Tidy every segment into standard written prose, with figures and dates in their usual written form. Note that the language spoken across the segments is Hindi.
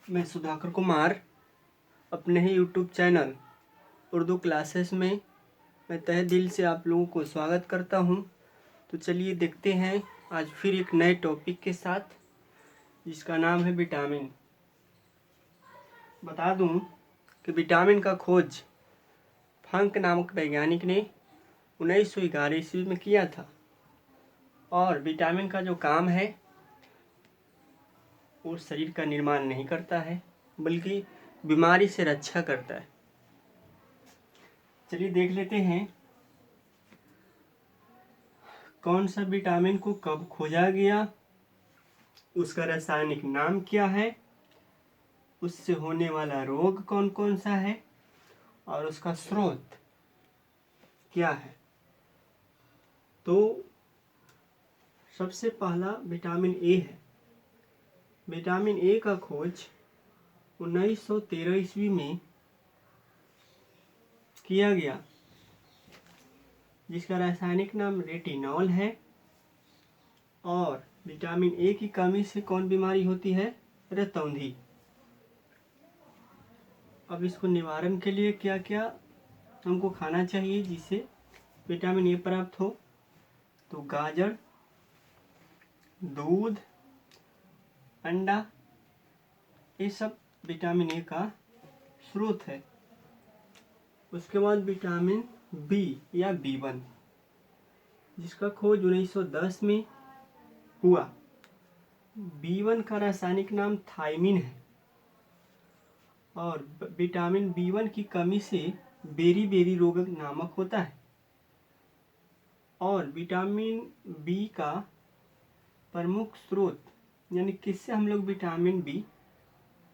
मैं सुधाकर कुमार अपने ही यूट्यूब चैनल उर्दू क्लासेस में मैं तहे दिल से आप लोगों को स्वागत करता हूं। तो चलिए देखते हैं आज फिर एक नए टॉपिक के साथ, जिसका नाम है विटामिन। बता दूं कि विटामिन का खोज फंक नामक वैज्ञानिक ने 1911 ईस्वी में किया था। और विटामिन का जो काम है वो शरीर का निर्माण नहीं करता है, बल्कि बीमारी से रक्षा करता है। चलिए देख लेते हैं कौन सा विटामिन को कब खोजा गया, उसका रासायनिक नाम क्या है, उससे होने वाला रोग कौन कौन सा है और उसका स्रोत क्या है। तो सबसे पहला विटामिन ए है। विटामिन ए का खोज 1913 ईस्वी में किया गया, जिसका रासायनिक नाम रेटिनॉल है। और विटामिन ए की कमी से कौन बीमारी होती है? रतौंधी। अब इसको निवारण के लिए क्या क्या हमको खाना चाहिए जिससे विटामिन ए प्राप्त हो? तो गाजर, दूध, अंडा, ये सब विटामिन ए का स्रोत है। उसके बाद विटामिन बी या B1, जिसका खोज 1910 में हुआ। B1 का रासायनिक नाम थायमिन है। और विटामिन B1 की कमी से बेरी बेरी रोग नामक होता है। और विटामिन बी का प्रमुख स्रोत यानी किससे हम लोग विटामिन बी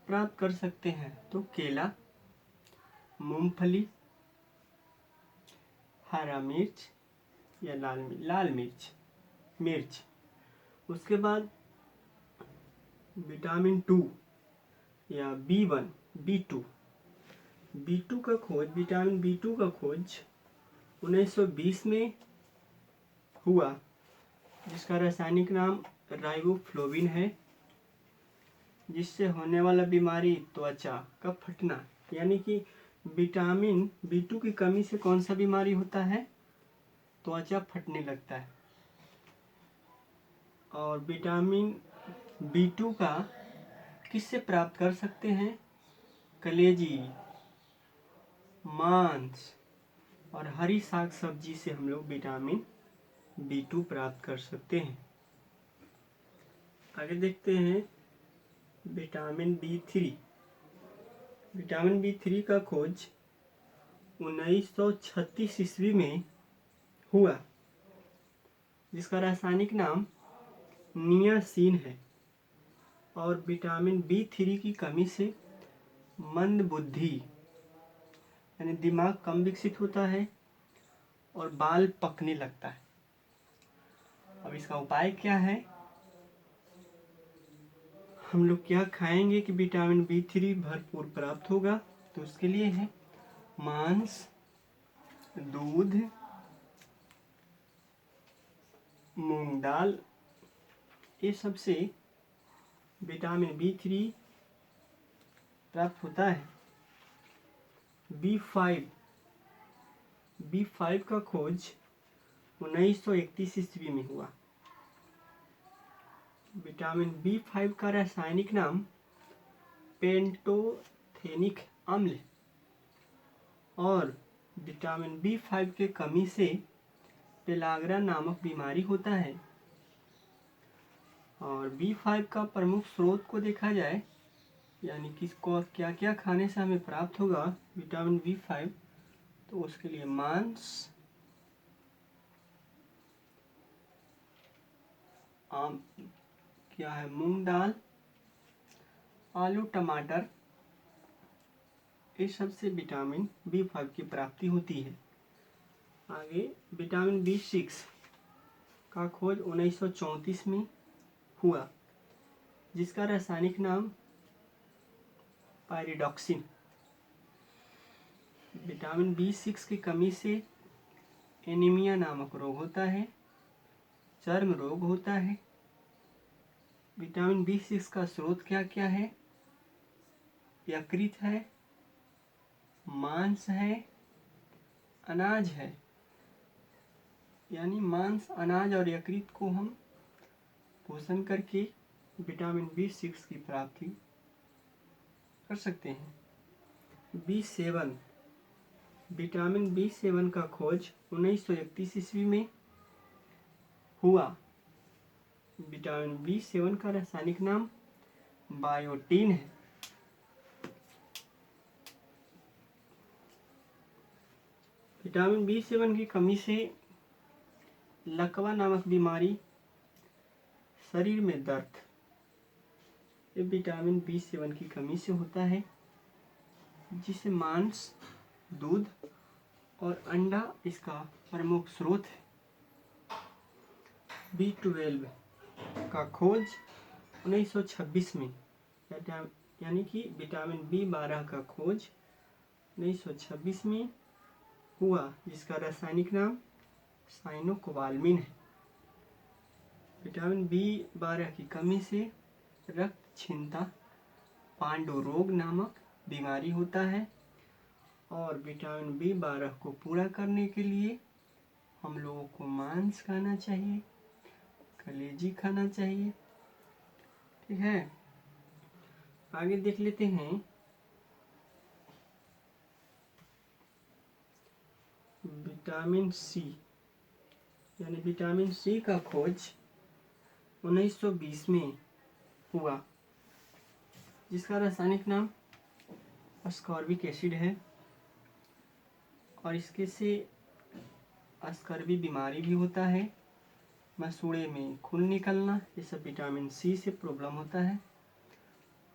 प्राप्त कर सकते हैं? तो केला, मूंगफली, हरा मिर्च या लाल मिर्च। उसके बाद विटामिन 2 या B1, B2 का खोज, विटामिन B2 का खोज 1920 में हुआ, जिसका रासायनिक नाम राइबोफ्लोविन है। जिससे होने वाला बीमारी त्वचा का फटना, यानी कि विटामिन B2 की कमी से कौन सा बीमारी होता है? त्वचा फटने लगता है। और विटामिन B2 का किससे प्राप्त कर सकते हैं? कलेजी, मांस और हरी साग सब्जी से हम लोग विटामिन B2 प्राप्त कर सकते हैं। आगे देखते हैं विटामिन B3। विटामिन B3 का खोज 1936 ईस्वी में हुआ, जिसका रासायनिक नाम नियासिन है। और विटामिन B3 की कमी से मंद बुद्धि यानी दिमाग कम विकसित होता है और बाल पकने लगता है। अब इसका उपाय क्या है? हम लोग क्या खाएंगे कि विटामिन B3 भरपूर प्राप्त होगा? तो उसके लिए है मांस, दूध, मूंग दाल, ये सब से विटामिन B3 प्राप्त होता है। B5 का खोज 1931 ईस्वी में हुआ। विटामिन B5 का रासायनिक नाम पेंटोथेनिक अम्ल। और विटामिन B5 के कमी से पेलाग्रा नामक बीमारी होता है। और B5 का प्रमुख स्रोत को देखा जाए, यानी किसको क्या क्या खाने से हमें प्राप्त होगा विटामिन B5, तो उसके लिए मांस, क्या है, मूंग दाल, आलू, टमाटर, इस सब से विटामिन B5 की प्राप्ति होती है। आगे विटामिन B6 का खोज 1934 में हुआ, जिसका रासायनिक नाम पायरिडॉक्सिन। विटामिन B6 की कमी से एनीमिया नामक रोग होता है, चर्म रोग होता है। विटामिन B6 का स्रोत क्या क्या है? यकृत है, मांस है, अनाज है। यानी मांस, अनाज और यकृत को हम पोषण करके विटामिन B6 की प्राप्ति कर सकते हैं। B7, विटामिन B7 का खोज 1931 ईस्वी में हुआ। विटामिन B7 का रासायनिक नाम बायोटीन है। विटामिन B7 की कमी से लकवा नामक बीमारी, शरीर में दर्द, ये विटामिन B7 की कमी से होता है, जिसे मांस, दूध और अंडा इसका प्रमुख स्रोत है। B12 का खोज 1926 में, यानी कि विटामिन B12 का खोज 1926 में हुआ, जिसका रासायनिक नाम साइनोकोबाल्मिन है। विटामिन B12 की कमी से रक्त क्षीणता, पांडु रोग नामक बीमारी होता है। और विटामिन B12 को पूरा करने के लिए हम लोगों को मांस खाना चाहिए, कलेजी खाना चाहिए। ठीक है, आगे देख लेते हैं। विटामिन C, यानी विटामिन C का खोज 1920 में हुआ, जिसका रासायनिक नाम अस्कॉर्बिक एसिड है। और इसके से अस्कर्बी बीमारी भी होता है, मसूड़े में खून निकलना, ये सब विटामिन C से प्रॉब्लम होता है।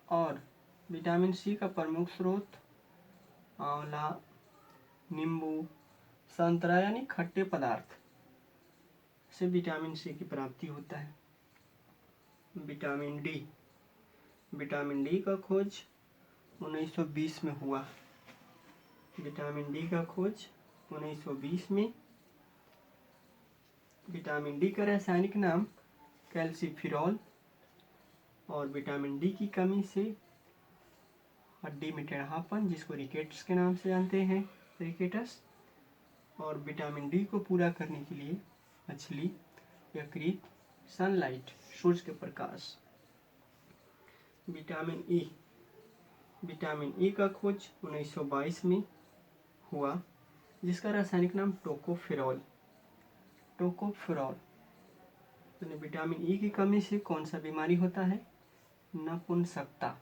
और विटामिन C का प्रमुख स्रोत आंवला, नींबू, संतरा यानी खट्टे पदार्थ से विटामिन C की प्राप्ति होता है। विटामिन D, विटामिन D का खोज 1920 में हुआ। विटामिन D का खोज 1920 में। विटामिन D का रासायनिक नाम कैल्सीफिरॉल। और विटामिन D की कमी से हड्डी में टेढ़ापन, जिसको रिकेट्स के नाम से जानते हैं, रिकेटस। और विटामिन D को पूरा करने के लिए मछली, यकृत, सनलाइट, सूर्य के प्रकाश। विटामिन E, विटामिन E का खोज 1922 में हुआ, जिसका रासायनिक नाम टोकोफेरॉल। टोकोफेरॉल, यानी विटामिन E की कमी से कौन सा बीमारी होता है? नपुंसकता।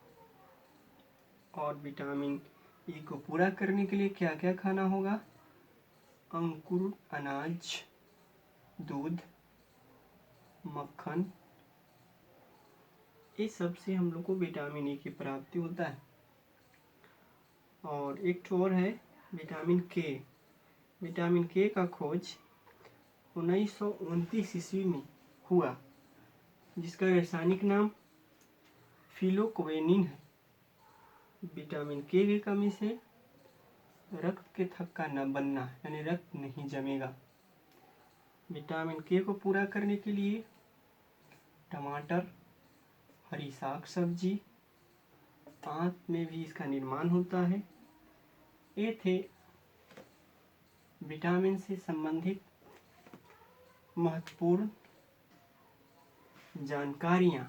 और विटामिन E को पूरा करने के लिए क्या क्या खाना होगा? अंकुर अनाज, दूध, मक्खन, इस सब से हम लोग को विटामिन E की प्राप्ति होता है। और एक और है विटामिन K। विटामिन K का खोज 1929 ईस्वी में हुआ, जिसका रासायनिक नाम फिलोक्वेनिन है। विटामिन K की कमी से रक्त के थक्का न बनना, यानी रक्त नहीं जमेगा। विटामिन K को पूरा करने के लिए टमाटर, हरी साग सब्जी, आंत में भी इसका निर्माण होता है। ये थे विटामिन से संबंधित महत्वपूर्ण जानकारियाँ।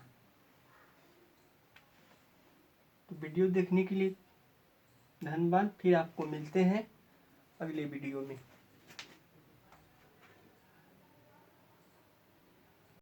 तो वीडियो देखने के लिए धन्यवाद। फिर आपको मिलते हैं अगले वीडियो में।